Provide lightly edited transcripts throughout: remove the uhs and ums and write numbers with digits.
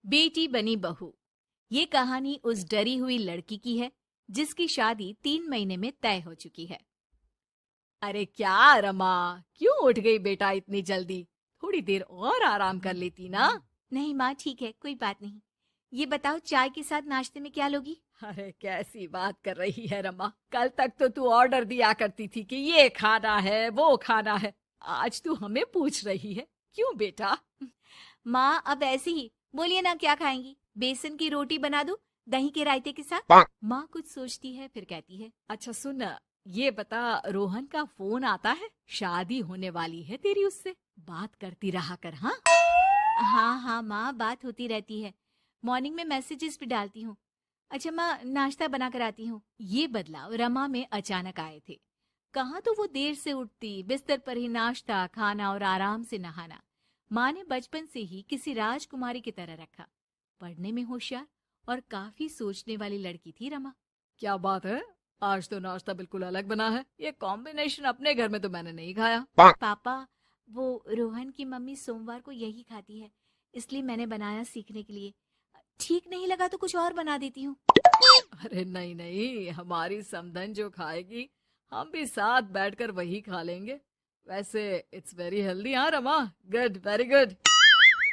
बेटी बनी बहू। ये कहानी उस डरी हुई लड़की की है जिसकी शादी 3 महीने में तय हो चुकी है। अरे क्या रमा, क्यों उठ गई बेटा इतनी जल्दी? थोड़ी देर और आराम कर लेती ना। नहीं माँ, ठीक है, कोई बात नहीं। ये बताओ, चाय के साथ नाश्ते में क्या लोगी? अरे कैसी बात कर रही है रमा, कल तक तो तू ऑर्डर दिया करती थी कि ये खाना है वो खाना है। आज तू हमें पूछ रही है, क्यों बेटा? माँ अब ऐसे ही बोलिए ना, क्या खाएंगी? बेसन की रोटी बना दूं दही के रायते के साथ? माँ कुछ सोचती है फिर कहती है, अच्छा सुन, ये बता, रोहन का फोन आता है? शादी होने वाली है तेरी उससे, बात करती रहा कर। हाँ हाँ हाँ माँ, बात होती रहती है, मॉर्निंग में मैसेजेस भी डालती हूँ। अच्छा माँ, नाश्ता बना कर आती हूँ। ये बदलाव रमा में अचानक आए थे। कहाँ तो वो देर से उठती, बिस्तर पर ही नाश्ता खाना और आराम से नहाना। माँ ने बचपन से ही किसी राजकुमारी की तरह रखा। पढ़ने में होशियार और काफी सोचने वाली लड़की थी रमा। क्या बात है, आज तो नाश्ता बिल्कुल अलग बना है। ये कॉम्बिनेशन अपने घर में तो मैंने नहीं खाया। पापा, वो रोहन की मम्मी सोमवार को यही खाती है, इसलिए मैंने बनाया सीखने के लिए। ठीक नहीं लगा तो कुछ और बना देती हूँ। अरे नहीं नहीं, हमारी समधन जो खाएगी हम भी साथ बैठकर वही खा लेंगे। वैसे इट्स वेरी हेल्दी। हाँ रमा, गुड, वेरी गुड।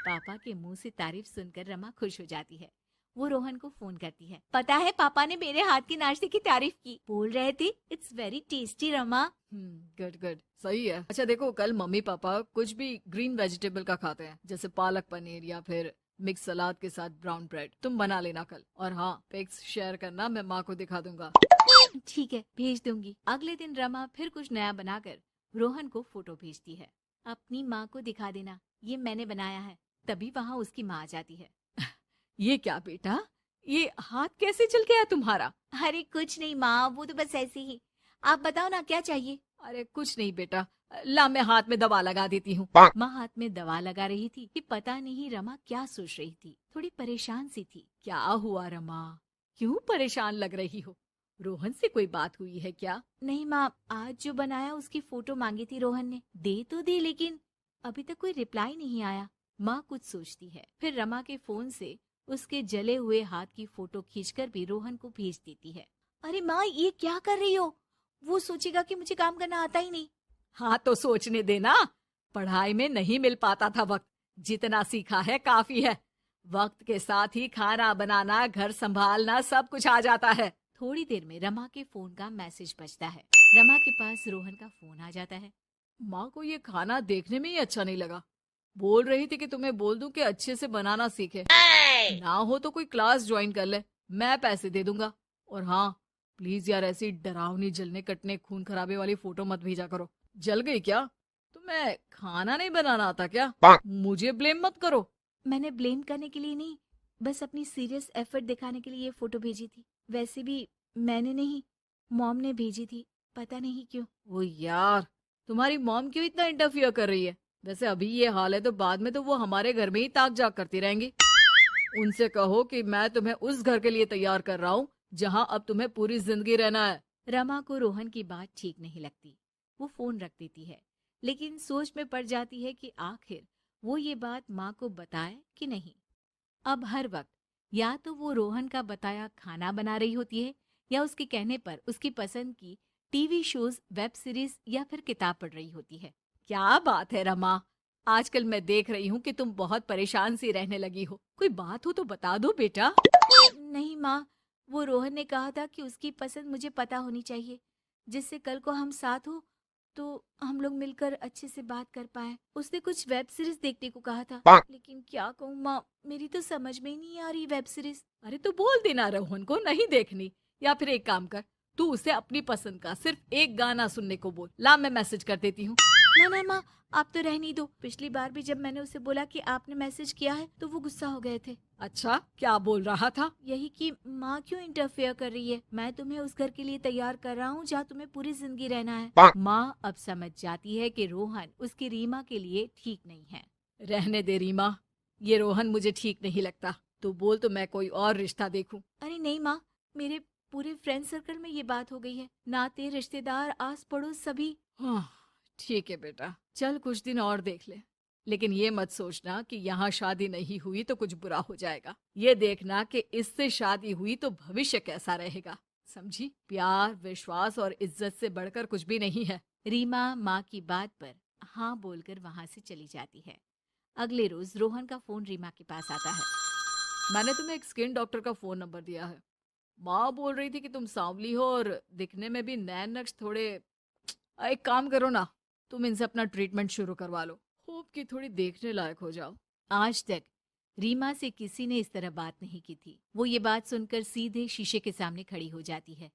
पापा के मुंह से तारीफ सुनकर रमा खुश हो जाती है। वो रोहन को फोन करती है, पता है पापा ने मेरे हाथ के नाश्ते की तारीफ की, बोल रहे थे it's very tasty Rama. Good good, सही है। अच्छा देखो, कल मम्मी पापा कुछ भी ग्रीन वेजिटेबल का खाते हैं, जैसे पालक पनीर या फिर मिक्स सलाद के साथ ब्राउन ब्रेड। तुम बना लेना कल, और हाँ पिक्स शेयर करना, मैं माँ को दिखा दूंगा। ठीक है, भेज दूंगी। अगले दिन रमा फिर कुछ नया बनाकर रोहन को फोटो भेजती है। अपनी माँ को दिखा देना, ये मैंने बनाया है। तभी वहाँ उसकी माँ आ जाती है। ये क्या बेटा, ये हाथ कैसे चल गया तुम्हारा? अरे कुछ नहीं माँ, वो तो बस ऐसे ही। आप बताओ ना, क्या चाहिए? अरे कुछ नहीं बेटा, ला मैं हाथ में दवा लगा देती हूँ। माँ हाथ में दवा लगा रही थी कि पता नहीं रमा क्या सोच रही थी। थोड़ी परेशान सी थी। क्या हुआ रमा, क्यों परेशान लग रही हो? रोहन से कोई बात हुई है क्या? नहीं माँ, आज जो बनाया उसकी फोटो मांगी थी रोहन ने, दे तो दी, लेकिन अभी तक कोई रिप्लाई नहीं आया। माँ कुछ सोचती है, फिर रमा के फोन से उसके जले हुए हाथ की फोटो खींचकर भी रोहन को भेज देती है। अरे माँ, ये क्या कर रही हो? वो सोचेगा कि मुझे काम करना आता ही नहीं। हाँ तो सोचने देना, पढ़ाई में नहीं मिल पाता था वक्त, जितना सीखा है काफी है। वक्त के साथ ही खाना बनाना, घर संभालना सब कुछ आ जाता है। थोड़ी देर में रमा के फोन का मैसेज बजता है। रमा के पास रोहन का फोन आ जाता है। माँ को ये खाना देखने में ही अच्छा नहीं लगा, बोल रही थी कि तुम्हें बोल दूं कि अच्छे से बनाना सीखे। ना हो तो कोई क्लास ज्वाइन कर ले, मैं पैसे दे दूंगा। और हाँ, प्लीज यार ऐसी डरावनी जलने कटने खून खराबे वाली फोटो मत भेजा करो। जल गई क्या? तुम्हें खाना नहीं बनाना आता क्या? मुझे ब्लेम मत करो। मैंने ब्लेम करने के लिए नहीं, बस अपनी सीरियस एफर्ट दिखाने के लिए ये फोटो भेजी थी। वैसे भी मैंने नहीं, मॉम ने भेजी थी, पता नहीं क्यों। ओ यार, तुम्हारी मॉम क्यों इतना इंटरफियर कर रही है? वैसे अभी ये हाल है तो बाद में तो वो हमारे घर में ही ताक जाग करती रहेंगी। उनसे कहो कि मैं तुम्हें उस घर के लिए तैयार कर रहा हूँ जहाँ अब तुम्हें पूरी जिंदगी रहना है। रमा को रोहन की बात ठीक नहीं लगती। वो फोन रख देती है, लेकिन सोच में पड़ जाती है कि आखिर वो ये बात माँ को बताए कि नहीं। अब हर वक्त या तो वो रोहन का बताया खाना बना रही होती है, या उसके कहने पर उसकी पसंद की टीवी शोज, वेब सीरीज या फिर किताब पढ़ रही होती है। क्या बात है रमा, आजकल मैं देख रही हूँ कि तुम बहुत परेशान सी रहने लगी हो। कोई बात हो तो बता दो बेटा। नहीं माँ, वो रोहन ने कहा था कि उसकी पसंद मुझे पता होनी चाहिए, जिससे कल को हम साथ हो तो हम लोग मिलकर अच्छे से बात कर पाए। उसने कुछ वेब सीरीज देखने को कहा था, लेकिन क्या कहूँ माँ, मेरी तो समझ में ही नहीं आ रही वेब सीरीज। अरे तो बोल देना रोहन को नहीं देखनी, या फिर एक काम कर, तू उसे अपनी पसंद का सिर्फ एक गाना सुनने को बोल। ला मैं मैसेज कर देती हूँ। ना ना माँ, आप तो रहने दो। पिछली बार भी जब मैंने उसे बोला कि आपने मैसेज किया है तो वो गुस्सा हो गए थे। अच्छा, क्या बोल रहा था? यही कि माँ क्यों इंटरफेयर कर रही है, मैं तुम्हें उस घर के लिए तैयार कर रहा हूँ जहाँ तुम्हें पूरी जिंदगी रहना है। माँ अब समझ जाती है कि रोहन उसकी रीमा के लिए ठीक नहीं है। रहने दे रीमा, ये रोहन मुझे ठीक नहीं लगता। तू बोल तो मैं कोई और रिश्ता देखूं। अरे नहीं माँ, मेरे पूरे फ्रेंड सर्कल में ये बात हो गई है, नाते रिश्तेदार आस पड़ोस सभी। हाँ ठीक है बेटा, चल कुछ दिन और देख ले। लेकिन ये मत सोचना कि यहाँ शादी नहीं हुई तो कुछ बुरा हो जाएगा। ये देखना कि इससे शादी हुई तो भविष्य कैसा रहेगा। समझी? प्यार, विश्वास और इज्जत से बढ़कर कुछ भी नहीं है। रीमा माँ की बात पर हाँ बोलकर वहां से चली जाती है। अगले रोज रोहन का फोन रीमा के पास आता है। मैंने तुम्हें एक स्किन डॉक्टर का फोन नंबर दिया है। माँ बोल रही थी कि तुम सांवली हो और दिखने में भी नैन नक्श थोड़े। एक काम करो ना, तुम इनसे अपना ट्रीटमेंट शुरू करवा लो। होप कि थोड़ी देखने लायक हो जाओ। आज तक रीमा से किसी ने इस तरह बात नहीं की थी। वो ये बात सुनकर सीधे शीशे के सामने खड़ी हो जाती है।